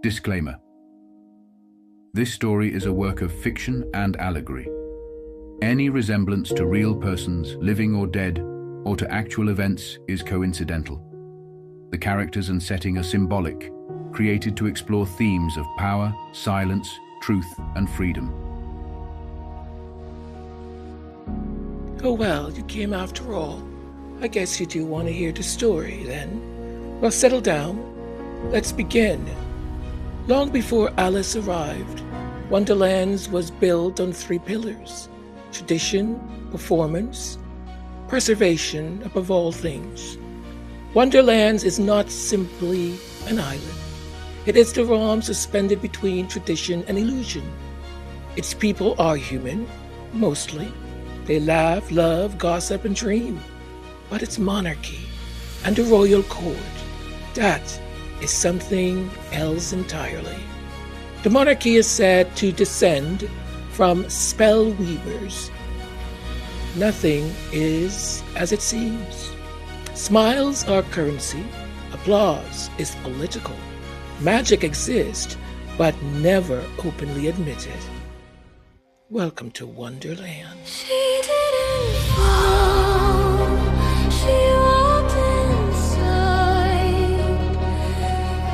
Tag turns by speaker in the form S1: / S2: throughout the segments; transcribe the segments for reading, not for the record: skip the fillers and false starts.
S1: Disclaimer. This story is a work of fiction and allegory. Any resemblance to real persons, living or dead, or to actual events is coincidental. The characters and setting are symbolic, created to explore themes of power, silence, truth, and freedom.
S2: Oh well, you came after all. I guess you do want to hear the story, then. Well, settle down. Let's begin. Long before Alice arrived, Wonderland was built on 3 pillars: tradition, performance, preservation above all things. Wonderland is not simply an island. It is the realm suspended between tradition and illusion. Its people are human, mostly. They laugh, love, gossip, and dream. But its monarchy and the royal court, that is something else entirely. The monarchy is said to descend from spell weavers. Nothing is as it seems. Smiles are currency. Applause is political. Magic exists, but never openly admitted. Welcome to Wonderland.
S3: She didn't fall. She walked inside,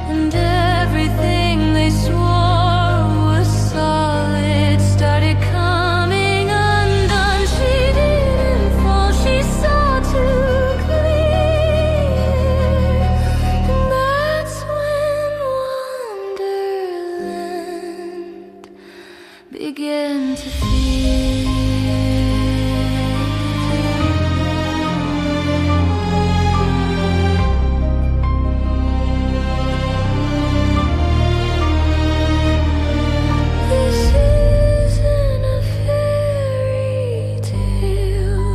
S3: and everything they swore was solid started coming undone. She didn't fall. She saw too clear, and that's when Wonderland began to fear. This isn't a fairy tale.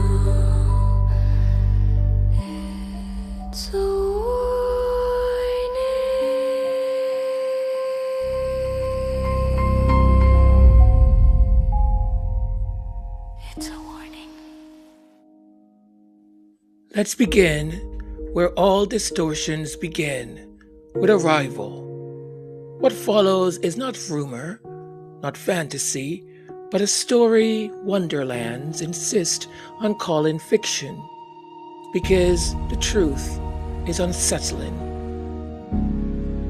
S3: It's a warning. It's a warning.
S2: Let's begin where all distortions begin, with a rival. What follows is not rumor, not fantasy, but a story Wonderlands insist on calling fiction, because the truth is unsettling.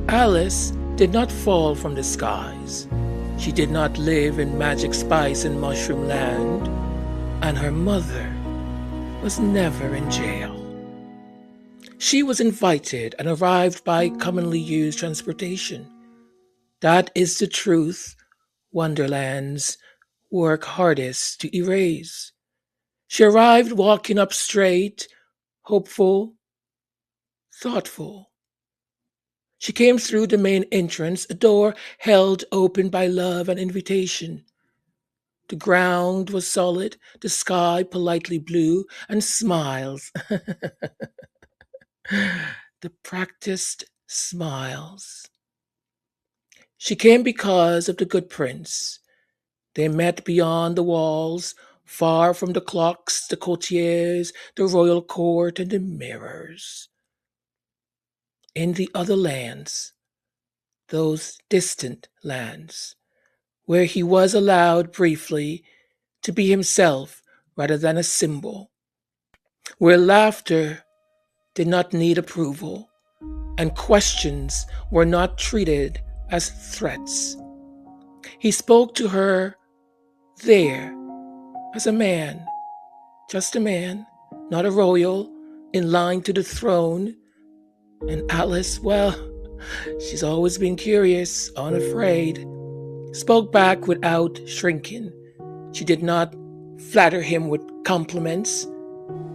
S2: Alice did not fall from the skies. She did not live in magic spice and mushroom land, and her mother was never in jail. She was invited and arrived by commonly used transportation. That is the truth Wonderlands work hardest to erase. She arrived walking up straight, hopeful, thoughtful. She came through the main entrance, a door held open by love and invitation. The ground was solid, the sky politely blue, and smiles. The practiced smiles. She came because of the good prince. They met beyond the walls, far from the clocks, the courtiers, the royal court, and the mirrors. In the other lands, those distant lands, where he was allowed briefly to be himself rather than a symbol, where laughter did not need approval, and questions were not treated as threats. He spoke to her there as a man, just a man, not a royal, in line to the throne. And Alice, well, she's always been curious, unafraid, spoke back without shrinking. She did not flatter him with compliments.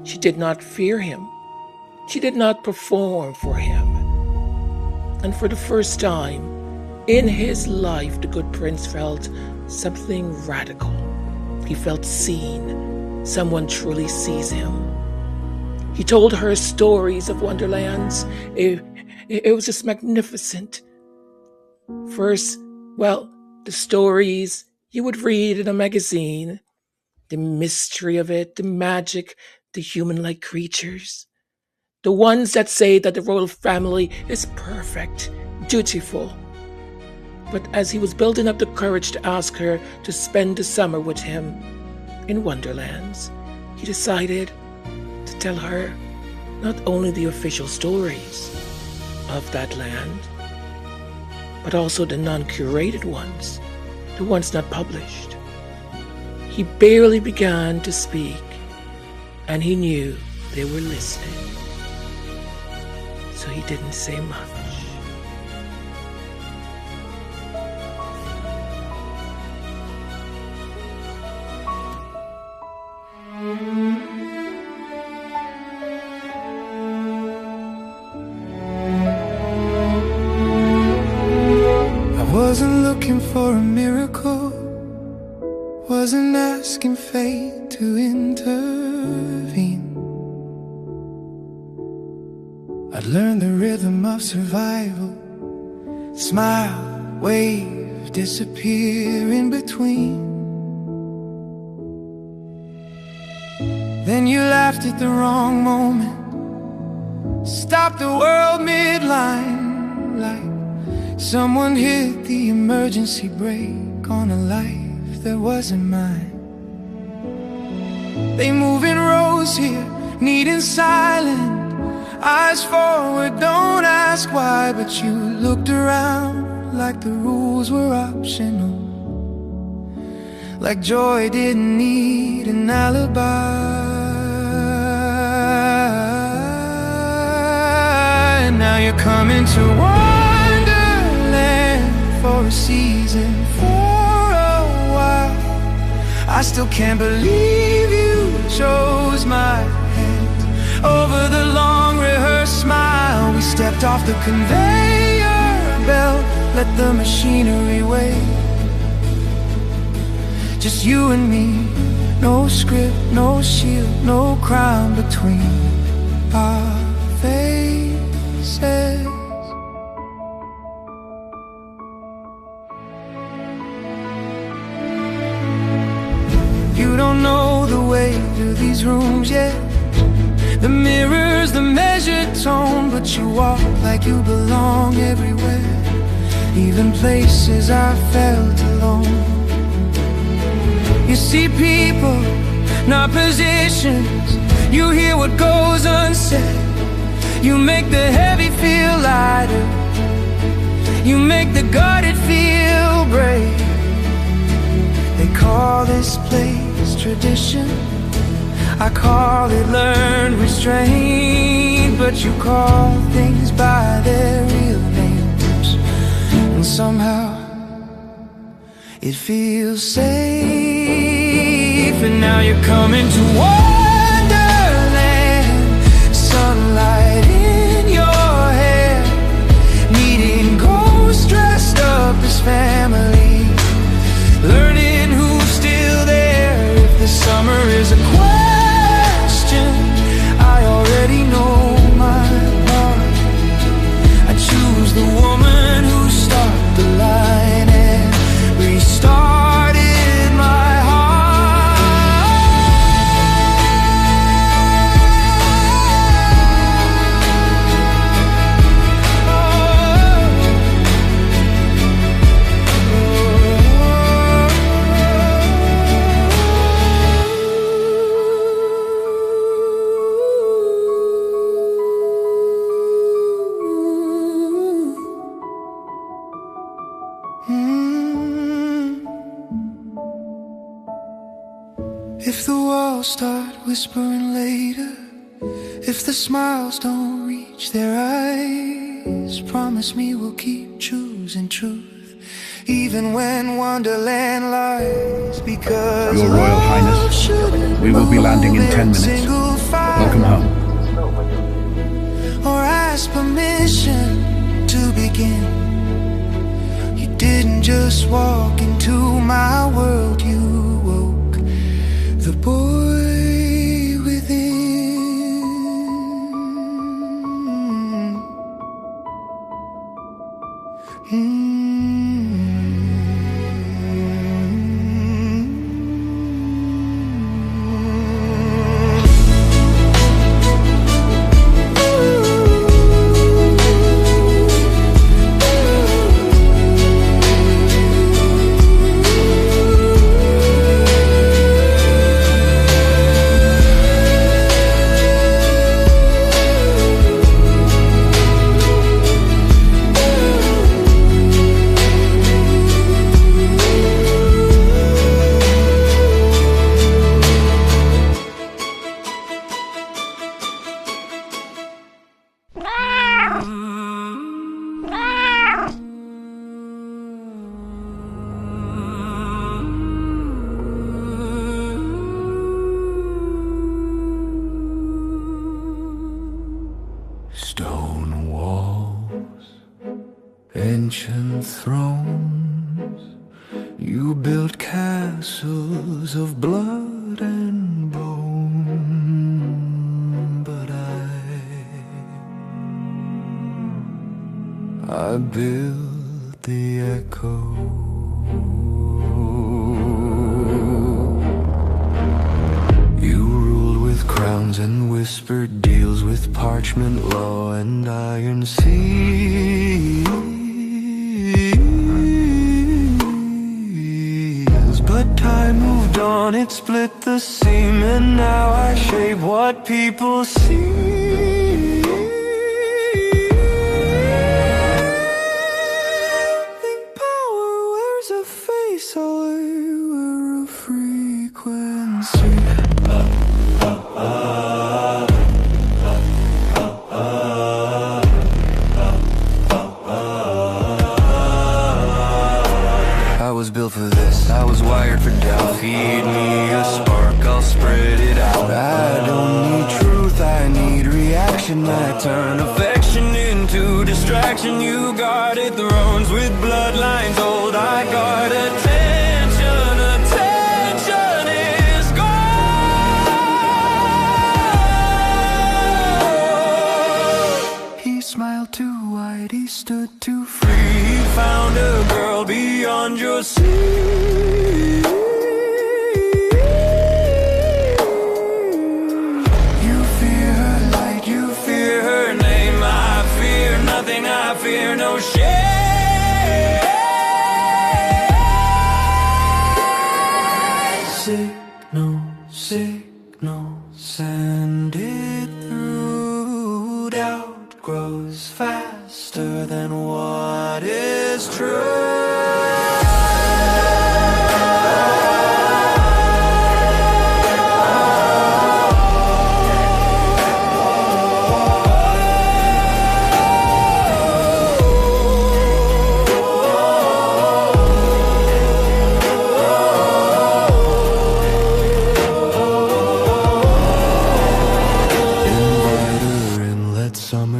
S2: She did not fear him. She did not perform for him. And for the first time in his life, the good prince felt something radical. He felt seen. Someone truly sees him. He told her stories of Wonderlands. It was just magnificent. First, well, the stories you would read in a magazine, the mystery of it, the magic, the human-like creatures. The ones that say that the royal family is perfect, dutiful. But as he was building up the courage to ask her to spend the summer with him in Wonderlands, he decided to tell her not only the official stories of that land, but also the non-curated ones, the ones not published. He barely began to speak, and he knew they were listening, so he didn't say much.
S4: Wasn't looking for a miracle, wasn't asking fate to intervene. I'd learned the rhythm of survival, smile, wave, disappear in between. Then you laughed at the wrong moment, stopped the world mid-line like someone hit the emergency brake on a life that wasn't mine. They move in rows here, needing silent, eyes forward, don't ask why. But you looked around like the rules were optional, like joy didn't need an alibi. And now you're coming to for a season, for a while. I still can't believe you chose my hand over the long rehearsed smile. We stepped off the conveyor belt, let the machinery wait. Just you and me, no script, no shield, no crown between our faces. You don't know the way to these rooms yet, the mirrors, the measured tone, but you walk like you belong everywhere, even places I felt alone. You see people, not positions, you hear what goes unsaid. You make the heavy feel lighter, you make the guarded feel brave. They call this place tradition, I call it learned restraint. But you call things by their real names, and somehow it feels safe. And now you're coming to Wonderland, sunlight in your hair, meeting ghosts dressed up as family, learning who's still there. If the summer is a question, I already know my part. I choose the woman who stopped the line and restarted my If the walls start whispering later, if the smiles don't reach their eyes, promise me we'll keep choosing truth, even when Wonderland lies. Because
S1: Your Royal Highness, we will be landing in 10 minutes. Welcome home.
S4: Or ask permission to begin. You didn't just walk into my world, you woke the boy within. stone walls, ancient thrones. You built castles of blood and bone, but I built the echo. You ruled with crowns and whispered deals with parchment law and iron seals. But time moved on, it split the seam, and now I shape what people see. Think power wears a face, or a frequency. I was built for this, I was wired for doubt. Feed me a spark, I'll spread it out. I don't need truth, I need reaction. I turn affection into distraction. You guarded thrones with bloodlines old. I guard attention, attention is gone. He smiled too wide, he stood too free. He found a girl beyond your sea. You fear her light, you fear her name. I fear nothing, I fear no shame. Signal, signal, send it through. Doubt grows faster than what is true.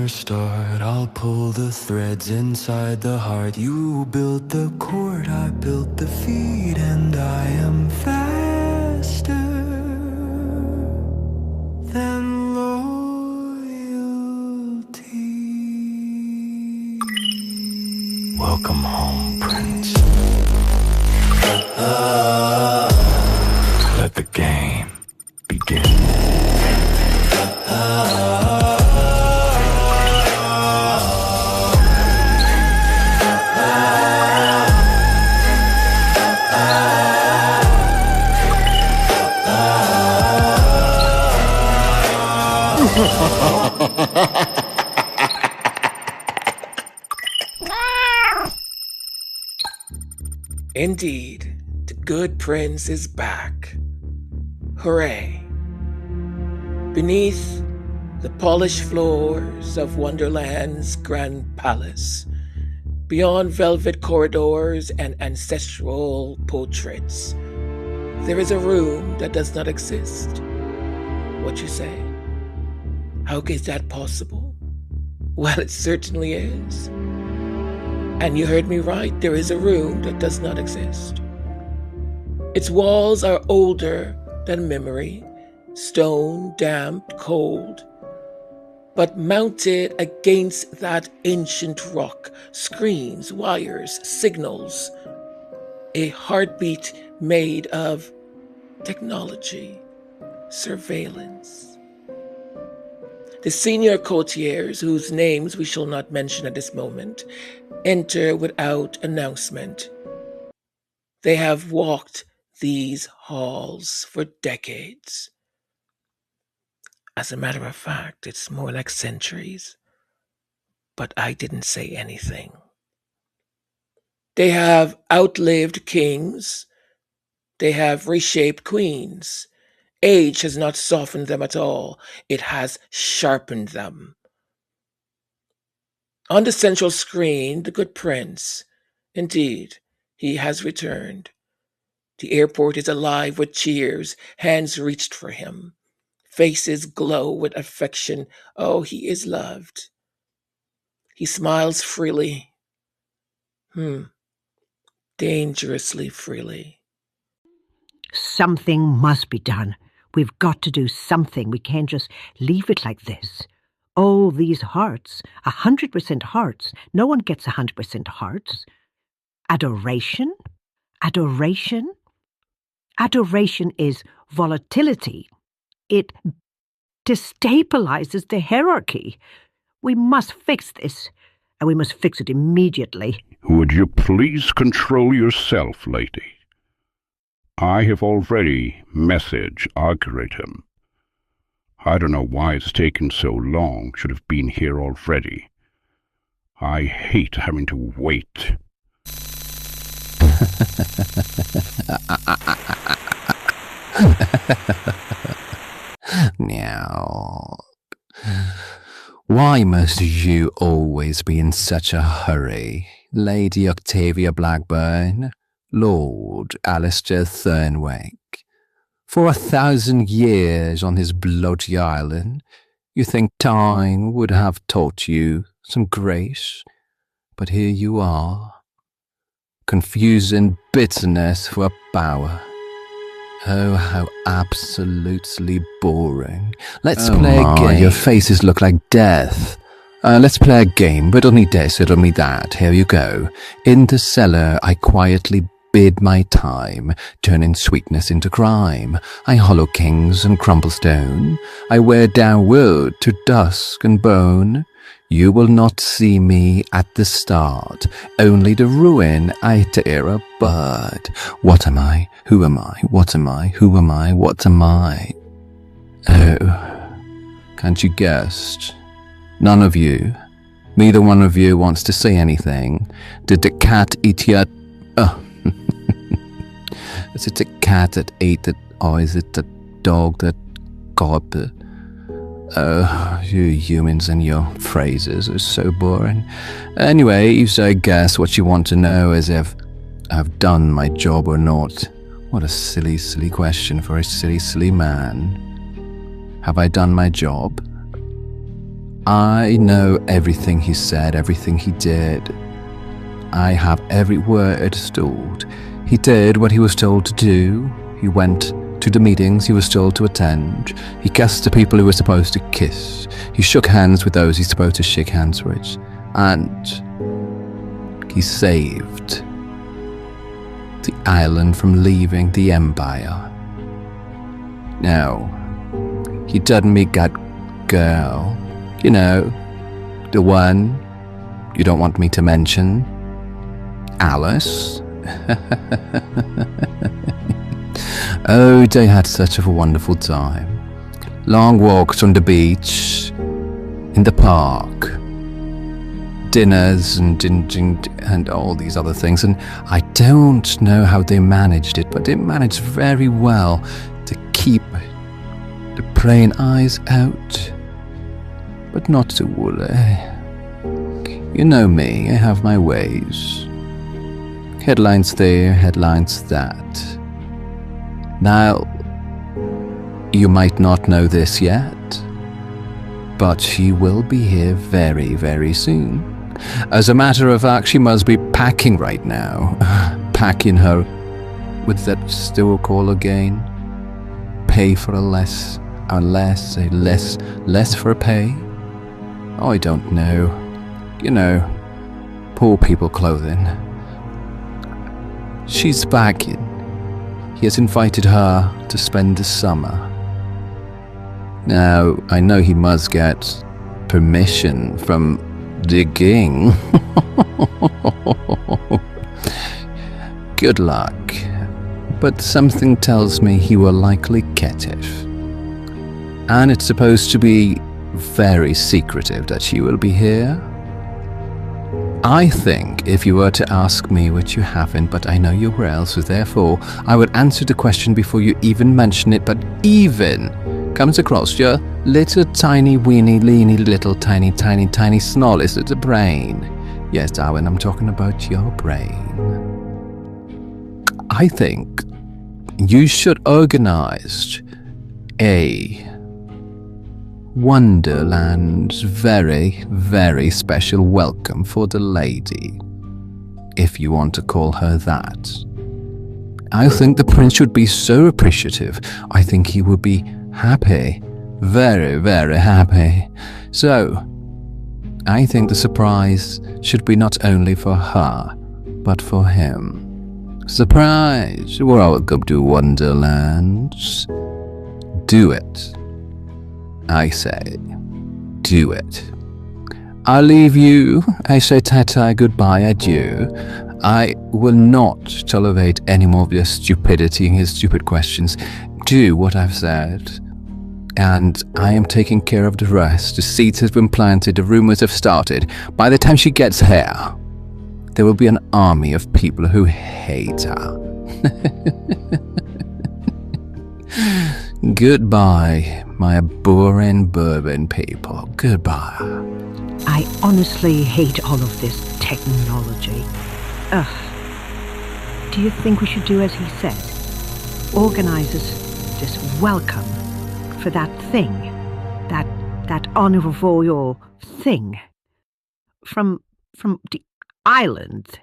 S4: Start, I'll pull the threads inside the heart. You built the cord, I built the feet, and I am faster than loyalty. Welcome home, Prince. Let the game begin.
S2: Indeed, the good prince is back. Hooray! Beneath the polished floors of Wonderland's grand palace, beyond velvet corridors and ancestral portraits, there is a room that does not exist. What you say? How is that possible? Well, it certainly is. And you heard me right, there is a room that does not exist. Its walls are older than memory, stone, damp, cold. But mounted against that ancient rock, screens, wires, signals, a heartbeat made of technology, surveillance. The senior courtiers, whose names we shall not mention at this moment, enter without announcement. They have walked these halls for decades. As a matter of fact, it's more like centuries. But I didn't say anything. They have outlived kings. They have reshaped queens. Age has not softened them at all. It has sharpened them. On the central screen, the good prince. Indeed, he has returned. The airport is alive with cheers. Hands reached for him. Faces glow with affection. Oh, he is loved. He smiles freely. Dangerously freely.
S5: Something must be done. We've got to do something. We can't just leave it like this. All these hearts, 100% hearts. No one gets 100% hearts. Adoration? Adoration? Adoration is volatility. It destabilizes the hierarchy. We must fix this, and we must fix it immediately.
S6: Would you please control yourself, lady? I have already messaged algorithm. I don't know why it's taken so long. Should have been here already. I hate having to wait.
S7: Now, why must you always be in such a hurry, Lady Octavia Blackburn, Lord Alistair Thornwick? For 1,000 years on his bloody island, you think time would have taught you some grace, but here you are, confusing bitterness for power. Oh, how absolutely boring. Let's play a game. Your faces look like death. Let's play a game. Riddle me this, riddle me that. Here you go. In the cellar, I quietly bid my time, turning sweetness into crime. I hollow kings and crumble stone. I wear down wood to dusk and bone. You will not see me at the start, only the ruin I tear apart. What am I? Who am I? What am I? Who am I? What am I? Oh, can't you guess? None of you, neither one of you wants to say anything. Did the cat eat your... Oh. Is it the cat that ate it, or is it the dog that got it? Oh, you humans and your phrases are so boring. Anyway, you say guess what you want to know is if I've done my job or not. What a silly, silly question for a silly, silly man. Have I done my job? I know everything he said, everything he did. I have every word stored. He did what he was told to do. He went to the meetings he was told to attend. He kissed the people he was supposed to kiss. He shook hands with those he's supposed to shake hands with. And he saved the island from leaving the Empire. Now, he didn't meet that girl. You know, the one you don't want me to mention. Alice. Oh, they had such a wonderful time. Long walks on the beach, in the park, dinners and all these other things. And I don't know how they managed it, but they managed very well to keep the praying eyes out, but not too woolly. You know me, I have my ways. Headlines there, headlines that. Now, you might not know this yet, but she will be here very, very soon. As a matter of fact, she must be packing right now. Packing her, with that still call again? Pay for a less for pay? Oh, I don't know. You know, poor people clothing. She's packing. He has invited her to spend the summer. Now, I know he must get permission from the king. Good luck. But something tells me he will likely get it. And it's supposed to be very secretive that she will be here. I think if you were to ask me, which you haven't, but I know you will, so therefore I would answer the question before you even mention it, but even comes across your little tiny weeny leany little tiny snol. Is it the brain? Yes, Darwin, I'm talking about your brain. I think you should organize a Wonderland's very, very special welcome for the lady, if you want to call her that. I think the prince should be so appreciative. I think he would be happy, very, very happy. So, I think the surprise should be not only for her, but for him. Surprise! Welcome to Wonderland. Do it. I say, do it. I'll leave you. I say ta-ta, goodbye, adieu. I will not tolerate any more of your stupidity and his stupid questions. Do what I've said. And I am taking care of the rest. The seeds have been planted, the rumors have started. By the time she gets here, there will be an army of people who hate her. Goodbye, my boring bourbon people. Goodbye.
S5: I honestly hate all of this technology. Ugh. Do you think we should do as he said? Organize this welcome for that thing. That honorable thing. From the island.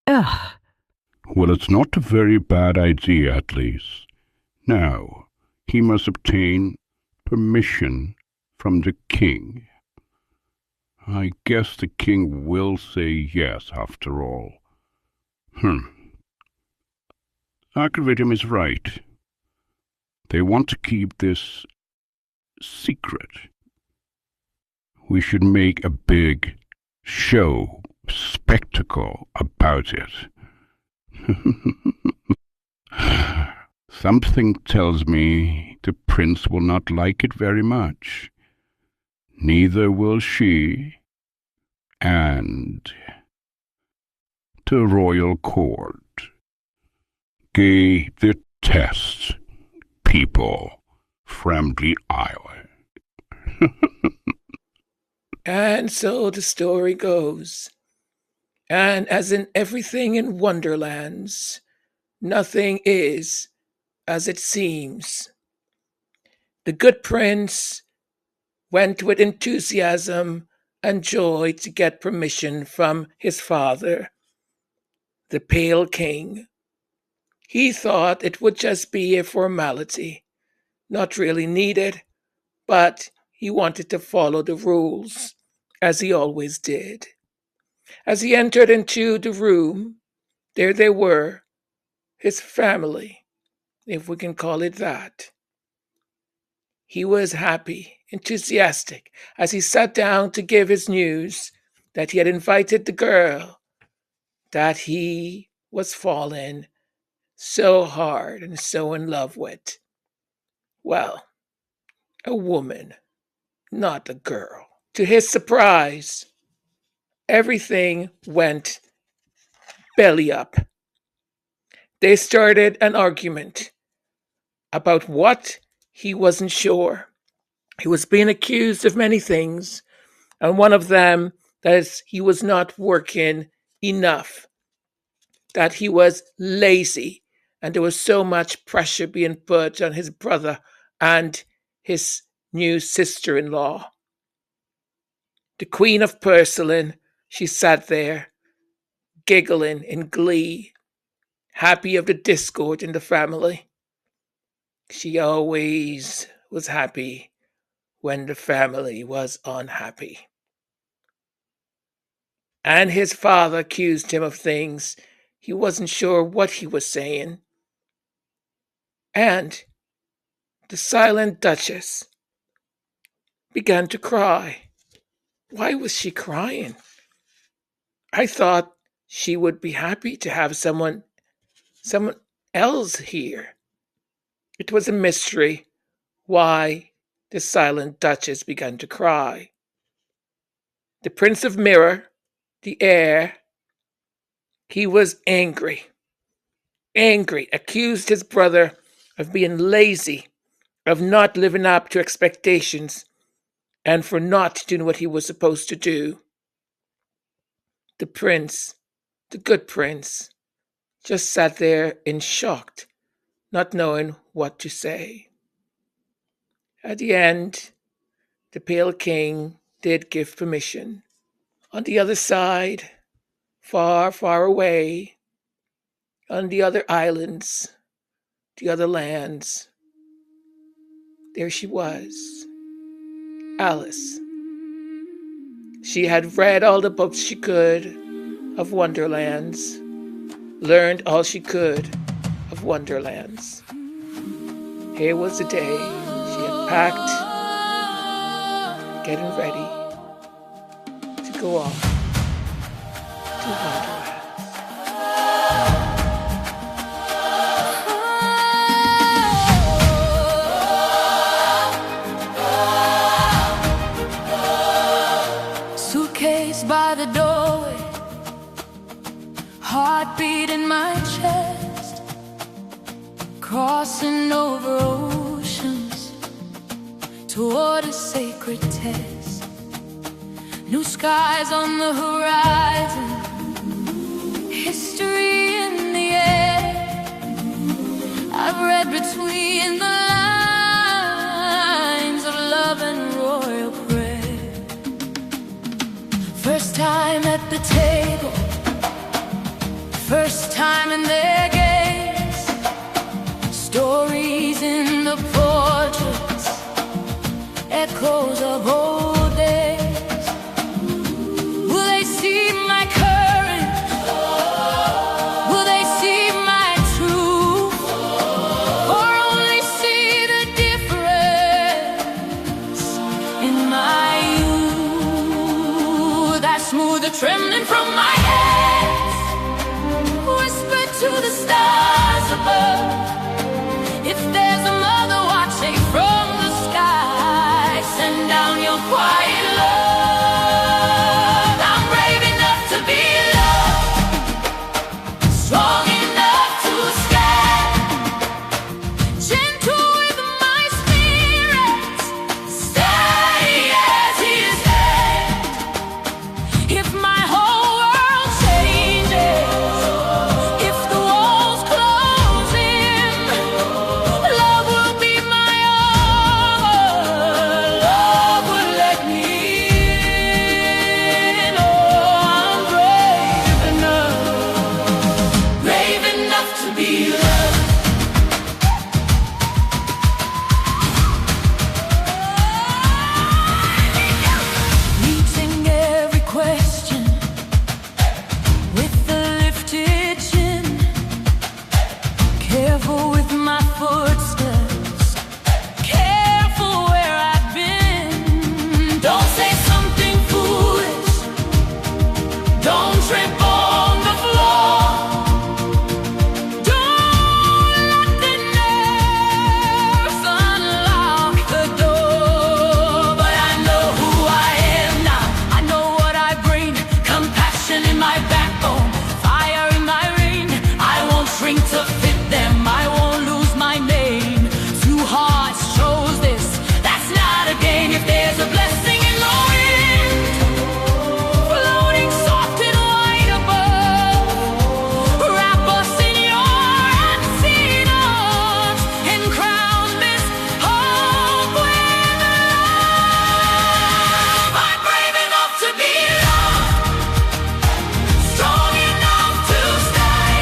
S5: Ugh.
S6: Well, it's not a very bad idea, at least. Now, he must obtain permission from the king. I guess the king will say yes, after all. Archivarium is right. They want to keep this secret. We should make a big show, spectacle about it. Something tells me the prince will not like it very much. Neither will she, and the royal court. Gay the test, people, friendly island.
S2: And so the story goes. And as in everything in Wonderlands, nothing is as it seems. The good prince went with enthusiasm and joy to get permission from his father, the Pale King. He thought it would just be a formality, not really needed, but he wanted to follow the rules, as he always did. As he entered into the room, there they were, his family, if we can call it that. He was happy, enthusiastic, as he sat down to give his news that he had invited the girl that he was falling so hard and so in love with. Well, a woman, not a girl. To his surprise, everything went belly up. They started an argument about what he wasn't sure. He was being accused of many things, and one of them that he was not working enough, that he was lazy, and there was so much pressure being put on his brother and his new sister-in-law. The Queen of Porcelain, she sat there, giggling in glee, happy of the discord in the family. She always was happy when the family was unhappy. And his father accused him of things he wasn't sure what he was saying. And the silent Duchess began to cry. Why was she crying? I thought she would be happy to have someone else here. It was a mystery why the silent Duchess began to cry. The Prince of Mirror, the heir, he was angry, accused his brother of being lazy, of not living up to expectations, and for not doing what he was supposed to do. The prince, the good prince, just sat there in shock, not knowing what to say. At the end, the Pale King did give permission. On the other side, far, far away, on the other islands, the other lands, there she was, Alice. She had read all the books she could of Wonderlands, learned all she could of Wonderlands. Here was the day she had packed, getting ready to go off to Wonderland.
S3: Suitcase by the doorway, heartbeat in my chest, crossing over oceans toward a sacred test. New skies on the horizon, history in the air. I've read between the lines of love and royal prayer. First time at the table, first time in their gaze. Stories in the portraits, echoes of old days. Will they see my courage? Will they see my truth? Or only see the difference in my youth? That smooth trembling from my hands, whisper to the stars above. If there's a mother watching from the sky, send down your quiet love. I'm brave enough to be loved, strong enough to stand, gentle with my spirit, steady as his hand. If my whole world changes, if the walls close in, love will be my armor. Love will let me in. Oh, I'm brave enough to be loved. Meeting every question with the lifted chin, careful with my footsteps, careful where I've been. Don't say something foolish, don't trip on the floor, don't let the nerves unlock the door. But I know who I am now, I know what I bring, compassion in my backbone, fire in my ring. I won't shrink to fit them, I won't lose my name. Two hearts chose this, that's not a game. If there's a blessing in the wind, floating soft and light above, wrap us in your unseen arms and crown this hope with love. I'm brave enough to be loved, strong enough to stay,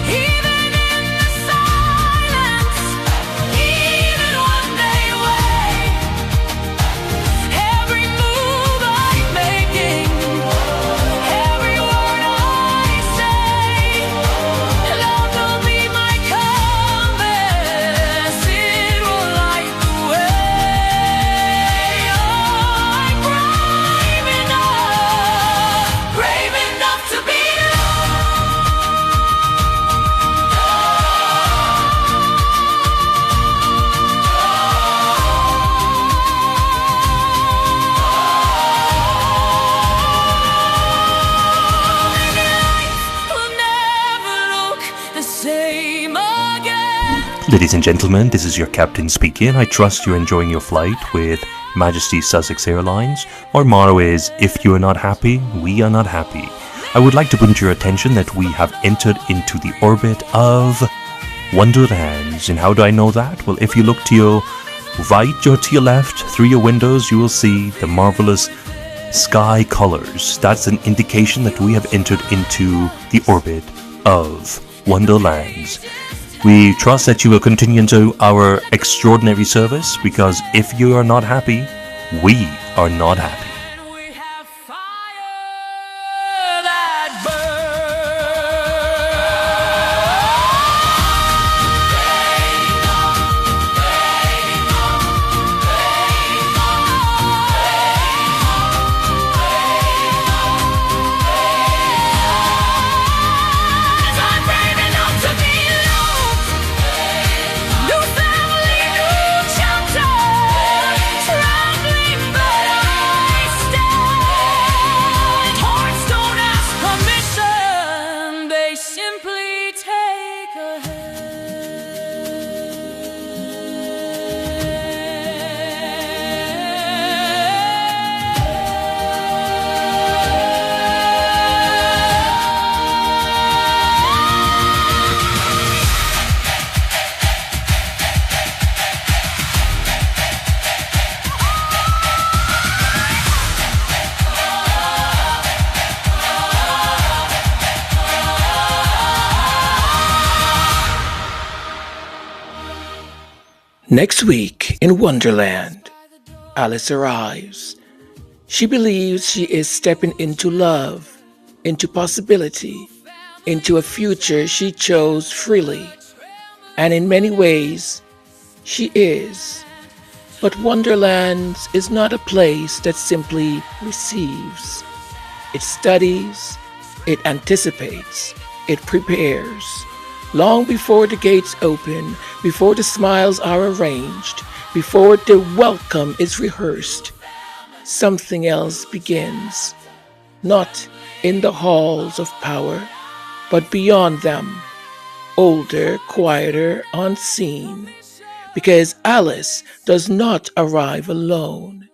S3: even in the silence, even one day away. Every move I'm making, every word I say, love will be my compass, it will light the way. Oh, I'm brave enough to be will never look the same again.
S8: Ladies and gentlemen, this is your captain speaking. I trust you're enjoying your flight with Majesty Sussex Airlines. Our motto is, if you are not happy, we are not happy. I would like to bring to your attention that we have entered into the orbit of Wonderlands. And how do I know that? Well, if you look to your right or to your left, through your windows, you will see the marvelous sky colors. That's an indication that we have entered into the orbit of Wonderland. We trust that you will continue into our extraordinary service, because if you are not happy, we are not happy.
S3: We have fire that burns. I'm brave enough to be loved. New family, new chapter. Trembling, but I stand. Hearts don't ask permission, they simply take a
S2: Next week in Wonderland, Alice arrives. She believes she is stepping into love, into possibility, into a future she chose freely. And in many ways, she is. But Wonderland is not a place that simply receives. It studies, it anticipates, it prepares. Long before the gates open, before the smiles are arranged, before the welcome is rehearsed, something else begins. Not in the halls of power, but beyond them, older, quieter, unseen. Because Alice does not arrive alone.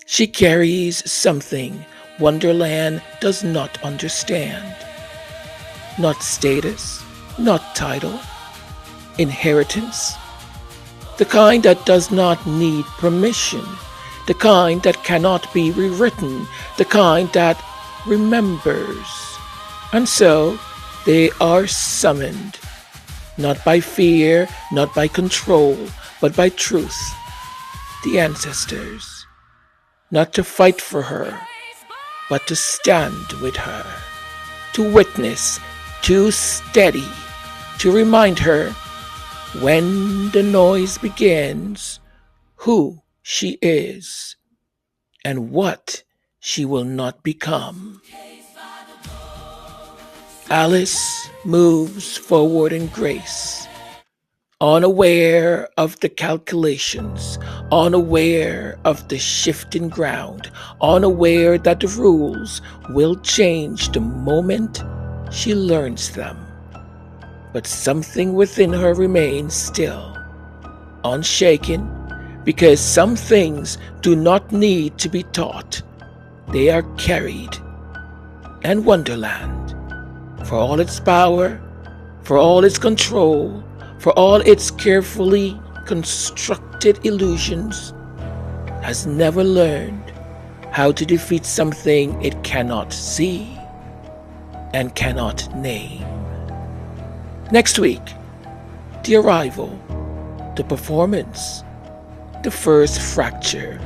S2: She carries something Wonderland does not understand. Not status, not title, inheritance. The kind that does not need permission, the kind that cannot be rewritten, the kind that remembers. And so they are summoned, not by fear, not by control, but by truth. The ancestors, not to fight for her, but to stand with her, to witness, to steady, to remind her, when the noise begins, who she is and what she will not become. Alice moves forward in grace, unaware of the calculations, unaware of the shifting ground, unaware that the rules will change the moment she learns them. But something within her remains still, unshaken, because some things do not need to be taught. They are carried. And Wonderland, for all its power, for all its control, for all its carefully constructed illusions, has never learned how to defeat something it cannot see and cannot name. Next week, the arrival, the performance, the first fracture.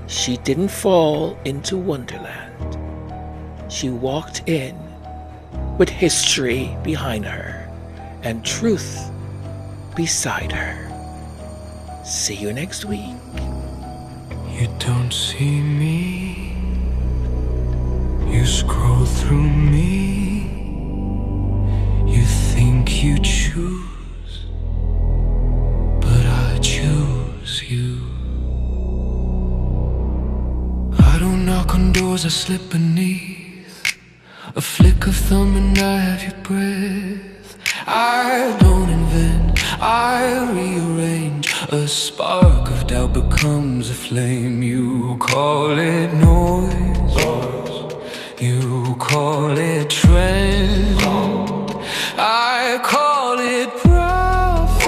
S2: She didn't fall into Wonderland. She walked in with history behind her and truth beside her. See you next week.
S4: You don't see me. You scroll through me. You think you choose, but I choose you. I don't knock on doors, I slip beneath. A flick of thumb and I have your breath. I don't invent, I rearrange. A spark of doubt becomes a flame. You call it noise, you call it trend, I call it prophet.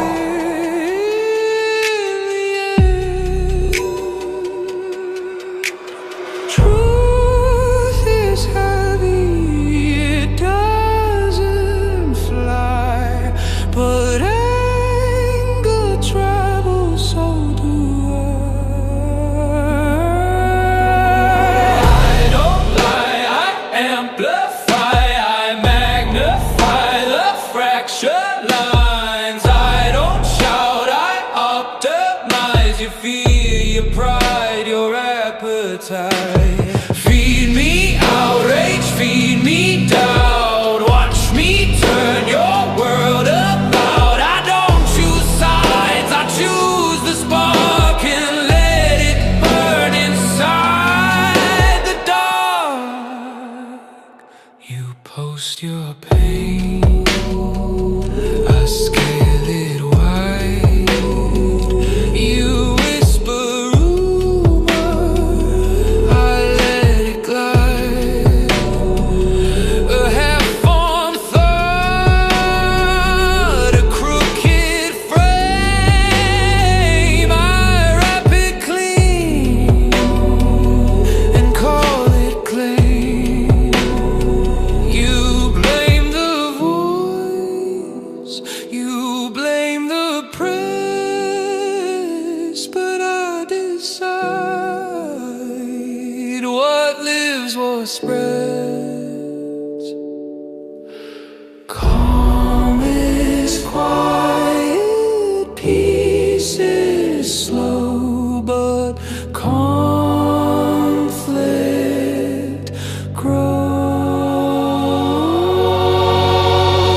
S4: Feed me outrage, feed me doubt. Watch me turn your world about. I don't choose sides, I choose the spark and let it burn inside the dark. You post your pain, I scale it wide. You whisper rumor, I let it glide. A half-formed thought, a crooked frame. I wrap it clean and call it claim. You blame the voice, you blame the press, but I decide what lives, what spreads. Calm is quiet, peace is slow, but conflict grows.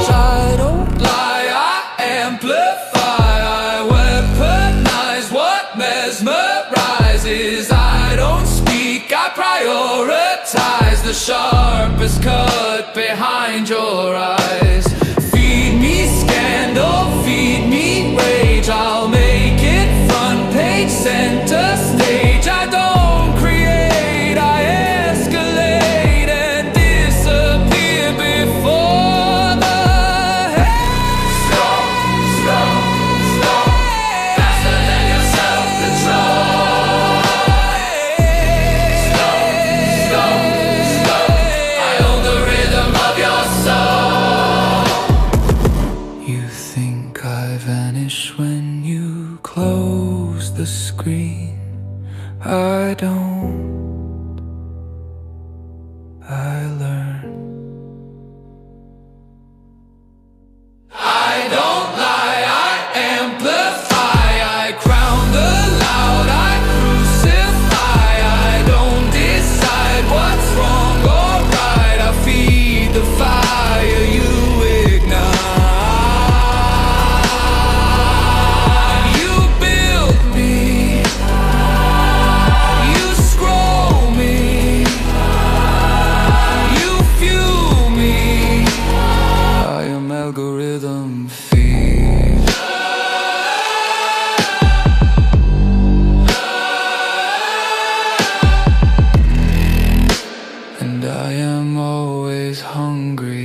S4: I don't lie, I amplify, I weaponize what mesmerizes. I don't speak, I prioritize the sharpest cut behind your eyes. Feed me scandal, feed me rage, I'll make it front page, center stage. I don't create, I escalate and disappear before the stop, stop, stop. Faster than your self-control. Stop, stop, stop. I own the rhythm of your soul. You think I vanish when you close the screen. I don't. I learn. I don't lie, I amplify, I crown the loud, I crucify. I don't decide what's wrong or right. I feed the fire you ignite. You build me, you scroll me, you fuel me. I am algorithm feed. And I am always hungry.